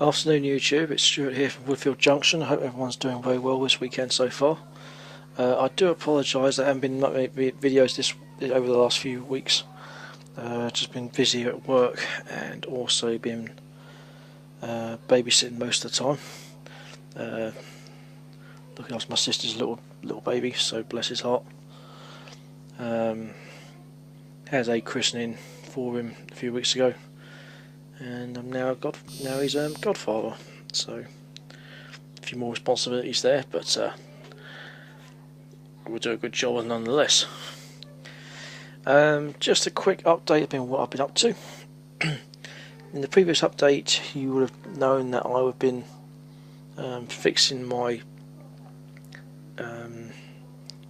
Afternoon YouTube, it's Stuart here from Woodfield Junction. I hope everyone's doing very well this weekend so far. I do apologise that I haven't been making videos over the last few weeks. Just been busy at work and also been babysitting most of the time. Looking after my sister's little baby, so bless his heart. Had a christening for him a few weeks ago, and I'm now he's godfather, so a few more responsibilities there, but we'll do a good job nonetheless. Just a quick update on what I've been up to. In the previous update, you would have known that I have been fixing my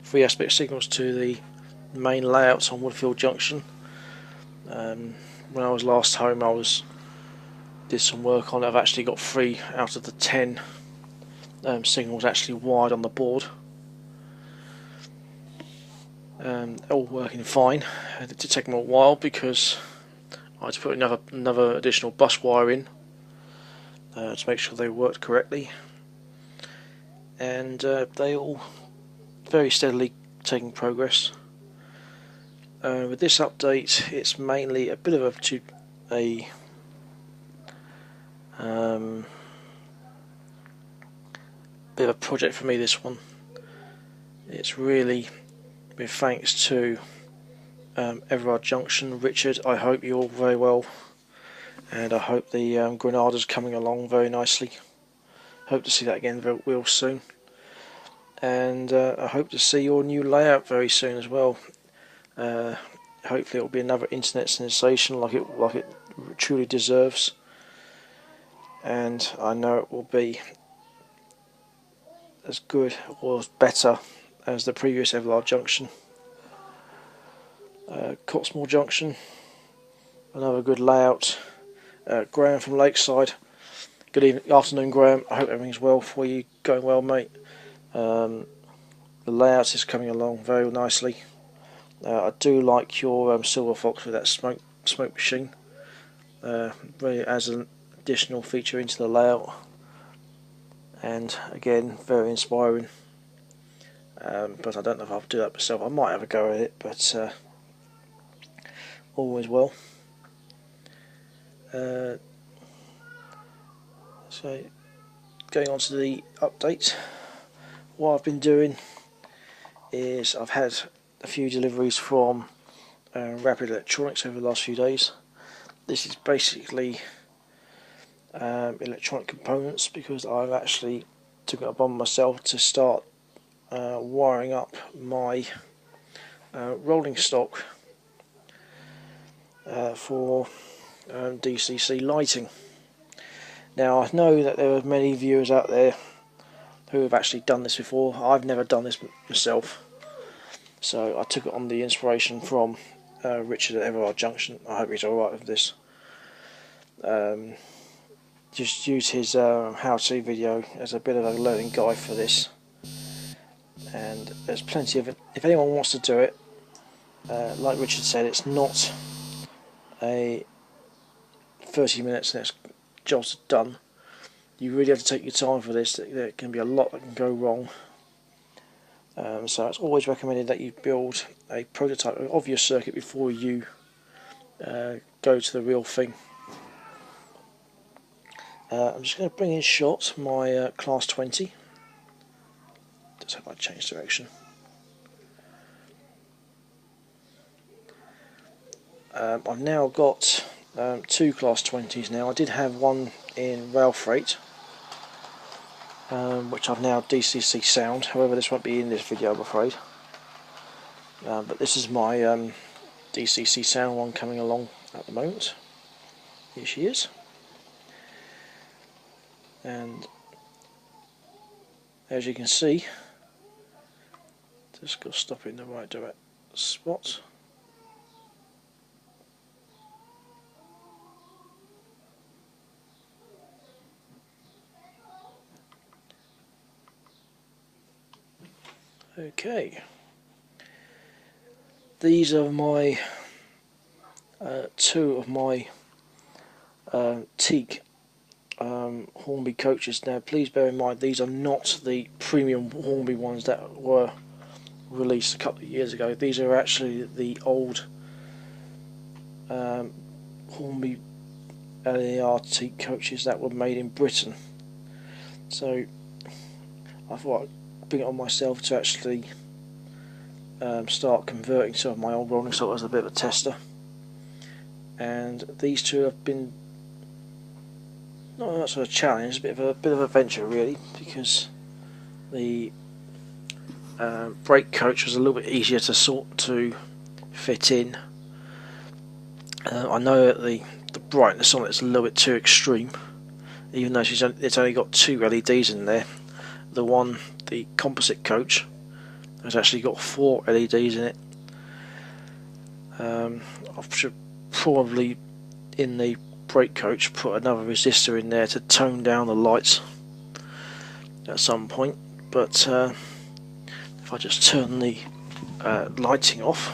3 aspect signals to the main layouts on Woodfield Junction. When I was last home, did some work on it. I've actually got 3 out of the 10 signals actually wired on the board. All working fine. It did take me a while because I had to put another additional bus wire in to make sure they worked correctly, and they all very steadily taking progress. With this update, it's mainly a bit of a project for me, this one. It's really with thanks to Everard Junction. Richard, I hope you're all very well, and I hope the Granada's coming along very nicely. Hope to see that again real soon, and I hope to see your new layout very soon as well. Hopefully it will be another internet sensation like it truly deserves, and I know it will be as good or better as the previous Everard Junction. Cotsmore Junction, another good layout. Graham from Lakeside, good afternoon Graham, I hope everything's well for you, going well mate. The layout is coming along very nicely. I do like your Silver Fox with that smoke machine. Really adds an additional feature into the layout, and again very inspiring. But I don't know if I'll do that myself. I might have a go at it, but always well. So going on to the update, what I've been doing is I've had a few deliveries from Rapid Electronics over the last few days. This is basically electronic components, because I've actually took it upon myself to start wiring up my rolling stock for DCC lighting. Now I know that there are many viewers out there who have actually done this before. I've never done this myself, so I took it on the inspiration from Richard at Everard Junction. I hope he's alright with this. Just use his how-to video as a bit of a learning guide for this, and there's plenty of it. If anyone wants to do it, like Richard said, it's not a 30 minutes and it's job's done. You really have to take your time for this. There can be a lot that can go wrong. So it's always recommended that you build a prototype of your circuit before you go to the real thing. I'm just going to bring in shot my Class 20. Just hope I change direction. I've now got 2 Class 20s now. I did have one in rail freight, which I've now DCC sound. However, this won't be in this video, I'm afraid. But this is my DCC sound one coming along at the moment. Here she is. And as you can see, just got to stop in the right direct spot. Okay, these are my 2 of my teak Hornby coaches. Now please bear in mind these are not the premium Hornby ones that were released a couple of years ago. These are actually the old Hornby LER teak coaches that were made in Britain. So I thought I'd bring it on myself to actually start converting some of my old rolling stock as a bit of a tester. And these two have been not much of a challenge, a bit of a venture really, because the brake coach was a little bit easier to fit in. I know that the brightness on it is a little bit too extreme, even though it's only got 2 LEDs in there. The composite coach has actually got 4 LEDs in it. I should probably, in the brake coach, put another resistor in there to tone down the lights at some point, but if I just turn the lighting off,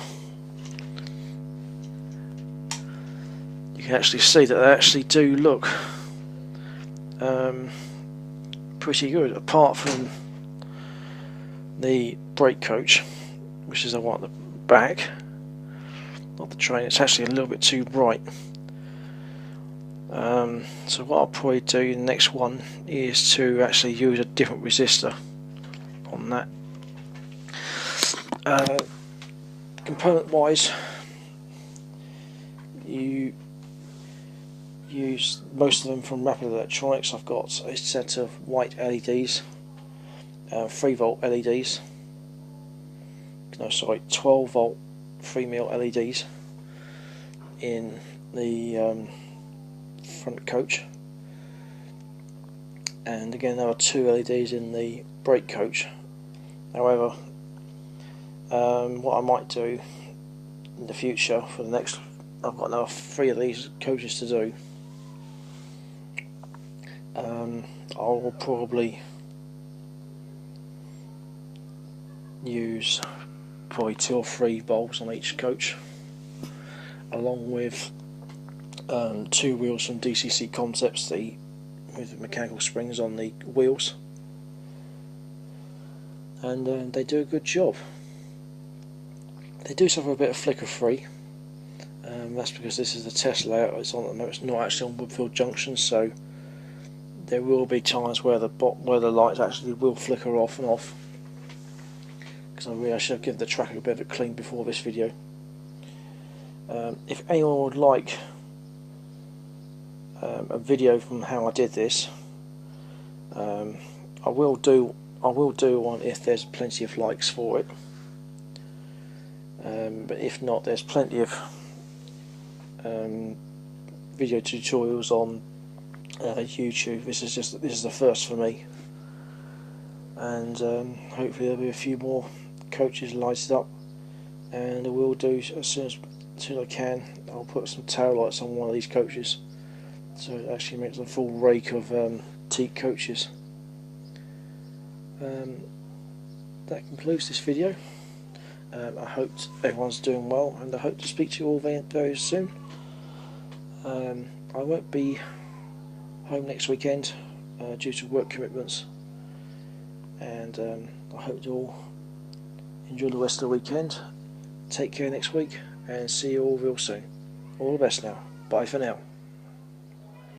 you can actually see that they actually do look pretty good, apart from the brake coach, which is the one at the back, not the train. It's actually a little bit too bright. So what I'll probably do in the next one is to actually use a different resistor on that. Component wise, you use most of them from Rapid Electronics. I've got a set of white LEDs, 3V LEDs, no sorry, 12V 3mm LEDs in the front coach, and again there are 2 LEDs in the brake coach. However, what I might do in the future for the next, I've got another 3 of these coaches to do. I will probably use probably 2 or 3 bulbs on each coach, along with 2 wheels from DCC Concepts, with mechanical springs on the wheels, and they do a good job. They do suffer a bit of flicker free. That's because this is the test layout it's on at the moment. It's not actually on Woodfield Junction, so there will be times where the lights actually will flicker off and off, because I should have given the tracker a bit of a clean before this video. If anyone would like a video from how I did this, I will do one if there's plenty of likes for it. But if not, there's plenty of video tutorials on YouTube. This is the first for me, and hopefully there'll be a few more coaches lighted up, and I will do as soon as I can. I'll put some tail lights on one of these coaches, so it actually makes a full rake of teak coaches. That concludes this video. I hope everyone's doing well, and I hope to speak to you all very soon. I won't be home next weekend due to work commitments, and I hope you all enjoy the rest of the weekend. Take care next week, and see you all real soon. All the best now. Bye for now.